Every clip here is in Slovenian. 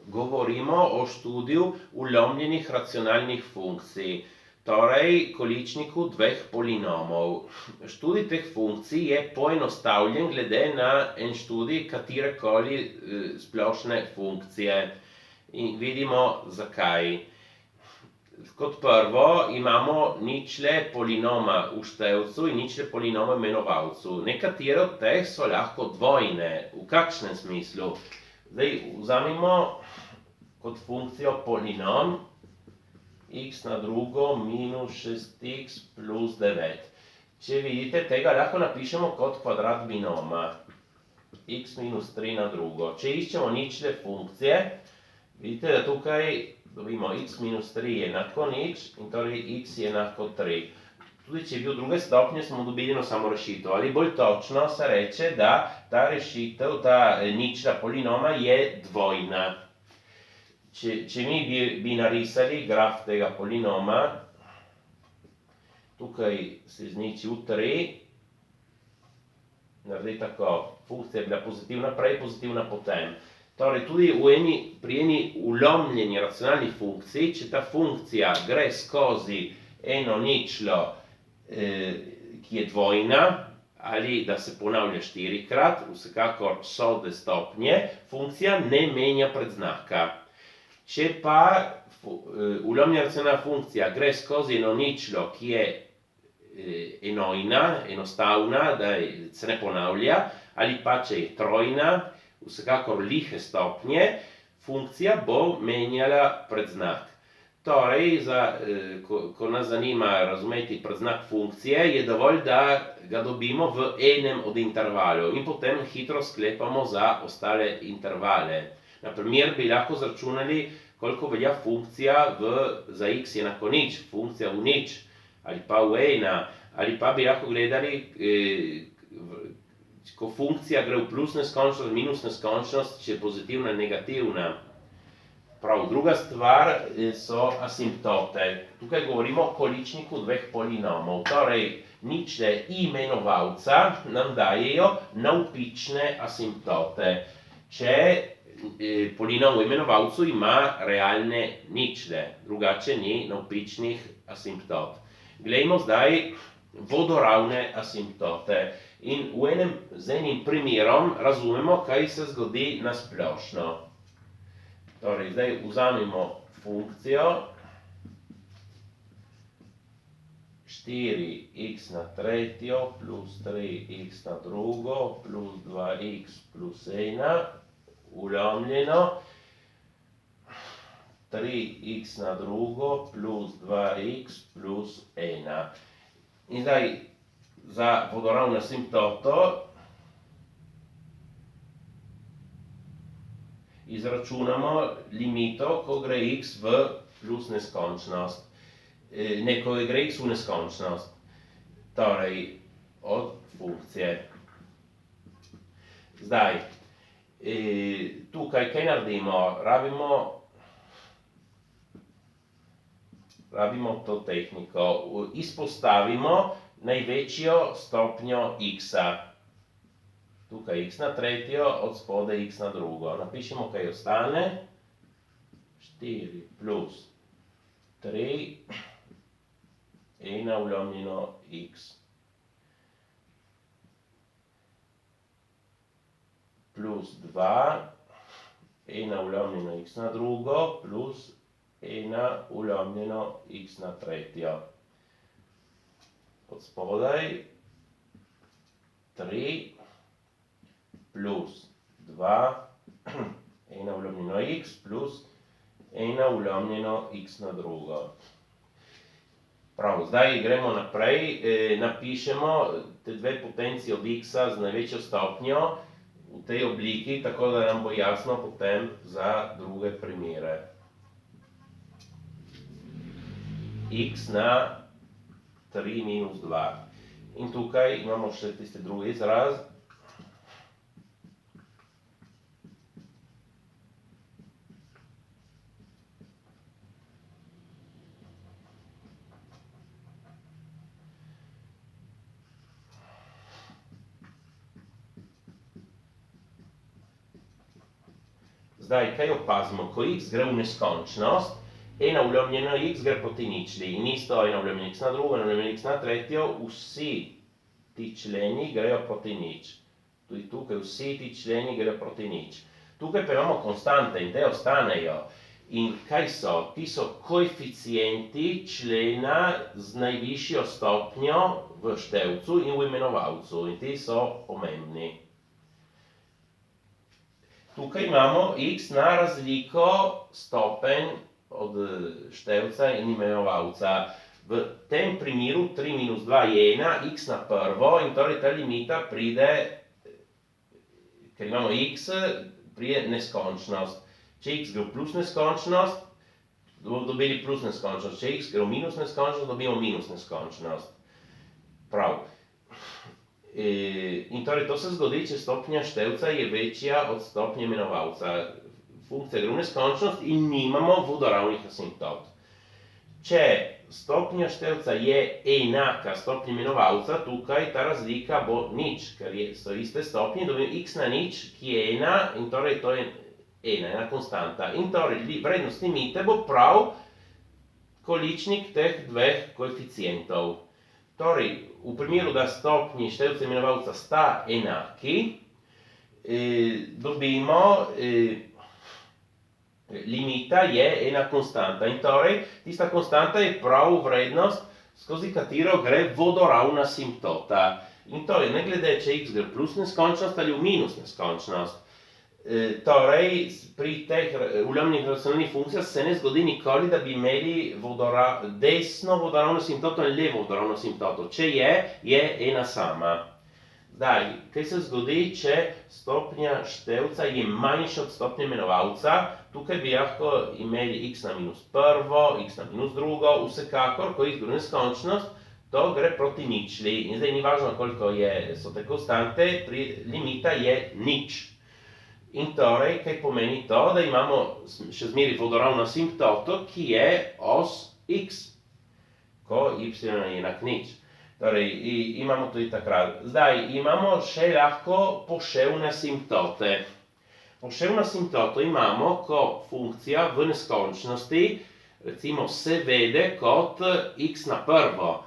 govorimo o študiju ulomljenih racionalnih funkcij, torej količniku dveh polinomov. Študij teh funkcij je poenostavljen glede na en študij katerekoli splošne funkcije. In vidimo zakaj. Kot prvo imamo ničle polinoma v števcu in ničle polinoma v imenovalcu. Nekatere od teh so lahko dvojne. V kakšnem smislu? Zdaj, vzamemo kot funkcijo polinom x na drugo minus 6x plus 9. Če vidite, tega lahko napišemo kot kvadrat binoma. X minus 3 na drugo. Če iščemo ničle funkcije, vidite, da tukaj dobimo x minus 3 je enako nič in torej x je enako 3. Tudi če je bil druge stopnje, smo dobili eno samo rešitev. Ali bolj točno se reče, da ta rešitev, ta ničla polinoma je dvojna. Če mi bi narisali graf tega polinoma, tukaj se izničil 3, naredi tako, funkcija je bila pozitivna prej, pozitivna potem. Torej, tudi pri eni ulomljeni racionalni funkciji, če ta funkcija gre skozi eno ničlo, ki je dvojna, ali da se ponavlja 4-krat, vsekakor sode stopnje, funkcija ne menja predznaka. Če pa ulomljena racionalna funkcija gre skozi eno ničlo, ki je enojna, enostavna, da se ne ponavlja, ali pa če je trojna, vsekakor lihe stopnje, funkcija bo menjala predznak. Torej, ko nas zanima razumeti predznak funkcije, je dovolj, da ga dobimo v enem od intervalov in potem hitro sklepamo za ostale intervale. Na primer, bi lahko zračunali, koliko velja funkcija za x je enako nič, funkcija v nič, ali pa v ena, ali pa bi lahko gledali, ko funkcija gre v plus neskončnost, minus neskončnost, če je pozitivna, negativna. Prav, druga stvar so asimptote. Tukaj govorimo o količniku dveh polinomov. Torej, ničle imenovalca nam dajejo navpične asimptote. Če polinom v imenovalcu ima realne ničle, drugače ni navpičnih asimptot. Glejmo zdaj vodoravne asimptote. In z enim primerom razumemo, kaj se zgodi na splošno. Torej, zdaj vzamemo funkcijo 4x na tretjo plus 3x na drugo plus 2x plus 1 ulomljeno 3x na drugo plus 2x plus 1. In zdaj, za vodoravno asimptoto izračunamo limito, ko gre x v plus neskončnost. Ne, ko gre x v neskončnost. Torej, od funkcije. Zdaj, tukaj kaj naredimo? Rabimo to tehniko. Izpostavimo največjo stopnjo x-a. Tukaj x na tretjo, od spode x na drugo. Napišemo, kaj ostane. 4 plus 3, 1 ulomljeno x. Plus 2, 1 ulomljeno x na drugo, plus 1 ulomljeno x na tretjo. Od spodaj 3 plus 2, 1 ulomljeno x plus 1 ulomljeno x na drugo. Prav, zdaj gremo naprej, napišemo te dve potenci od x-a z največjo stopnjo v tej obliki, tako da nam bo jasno potem za druge primere. X na 3 minus 2. In tukaj imamo še tisti drugi izraz. Zdaj, kaj opazimo? Ko x gre v neskončnost, ena uljomljena x gre proti ničli. In isto ena uljomljena x na drugo, ena uljomljena x na tretjo, vsi ti členi grejo proti nič. Tudi tukaj vsi ti členi grejo proti nič. Tukaj pa imamo konstante in te ostanejo. In kaj so? Ti so koeficienti člena z najvišjo stopnjo v števcu in v imenovalcu. In ti so pomembni. Tukaj imamo x na razliko stopenj od števca in imenovalca. V tem primeru 3 minus 2 je 1, x na prvo in torej ta limita pride, ker imamo x, pride neskončnost. Če x gre v plus neskončnost, bomo dobili plus neskončnost. Če x gre v minus neskončnost, dobimo minus neskončnost. Prav. In torej to se zgodi, če stopnja števca je večja od stopnje imenovalca. Funkcija gre v neskončnost in nimamo vodoravnih asimptot. Če stopnja števca je enaka stopnji imenovalca, tukaj ta razlika bo nič, ker so iste stopnje, dobimo x na nič, ki je 1 in torej to je ena konstanta. In torej vrednost limite bo prav količnik teh dveh koeficientov. Torej, v primeru, da stopnji števca in imenovalca sta enaki, dobimo limita je ena konstanta. In torej, tista konstanta je prav vrednost, skozi katero gre vodoravna asimptota. In torej, ne glede, če x gre v plus neskončnost ali v minus neskončnost. Torej, pri teh uljomljenih racionalnih funkcijah se ne zgodi nikoli, da bi imeli desno vodoravno asimptoto in levo vodoravno asimptoto. Če je ena sama. Zdaj, kaj se zgodi, če stopnja števca je manjša od stopnje imenovalca? Tukaj bi lahko imeli x na minus prvo, x na minus drugo, vsekakor, ko x gre v neskončnost, to gre proti ničli. In zdaj ni važno, koliko so te konstante, limita je nič. In torej, kaj pomeni to, da imamo še zmeraj vodoravno asimptoto, ki je os x, ko y je enak nič. Torej, imamo tudi takrat. Zdaj, imamo še lahko poševne asimptote. Poševno asimptoto imamo, ko funkcija v neskončnosti, recimo, se vede kot x na prvo.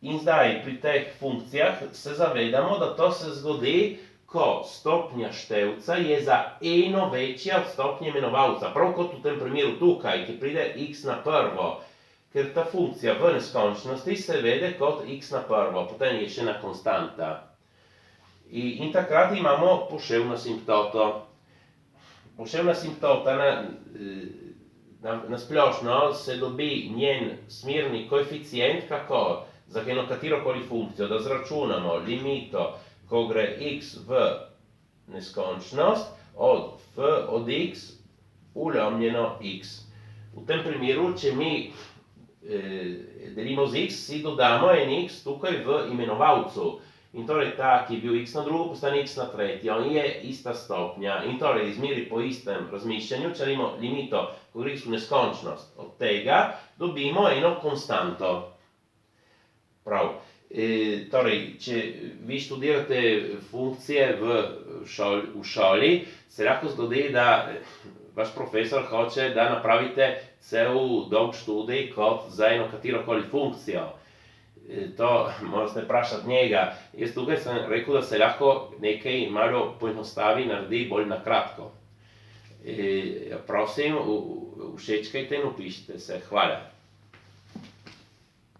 In zdaj, pri teh funkcijah se zavedamo, da to se zgodi, ko stopnja števca je za eno večja od stopnje imenovalca. Prav kot v tem primeru tukaj, ki pride x na prvo. Ker ta funkcija v neskončnosti se vede kot x na prvo. Potem je še ena konstanta. In takrat imamo poševno asimptoto. Poševna asimptota na splošno se dobi njen smerni koeficient, kako za eno katerokoli funkcijo, da zračunamo limito, ko gre x v neskončnost, od f od x uljomljeno x. V tem primeru, če mi delimo z x, si dodamo en x tukaj v imenovalcu. In torej ta, ki je bil x na drugo, postane x na tretjo in je ista stopnja. In torej izmeri po istem razmišljanju, če imamo limito, ko gre x v neskončnost, od tega dobimo eno konstanto. Prav. Torej, če vi študirate funkcije v šoli, se lahko zgodi, da vaš profesor hoče, da napravite cel dolg študij kot za eno katerokoli funkcijo. To morate vprašati njega. Jaz tukaj sem rekel, da se lahko nekaj malo poenostavi, naredi bolj na kratko. Prosim, všečkajte in vpišite se. Hvala.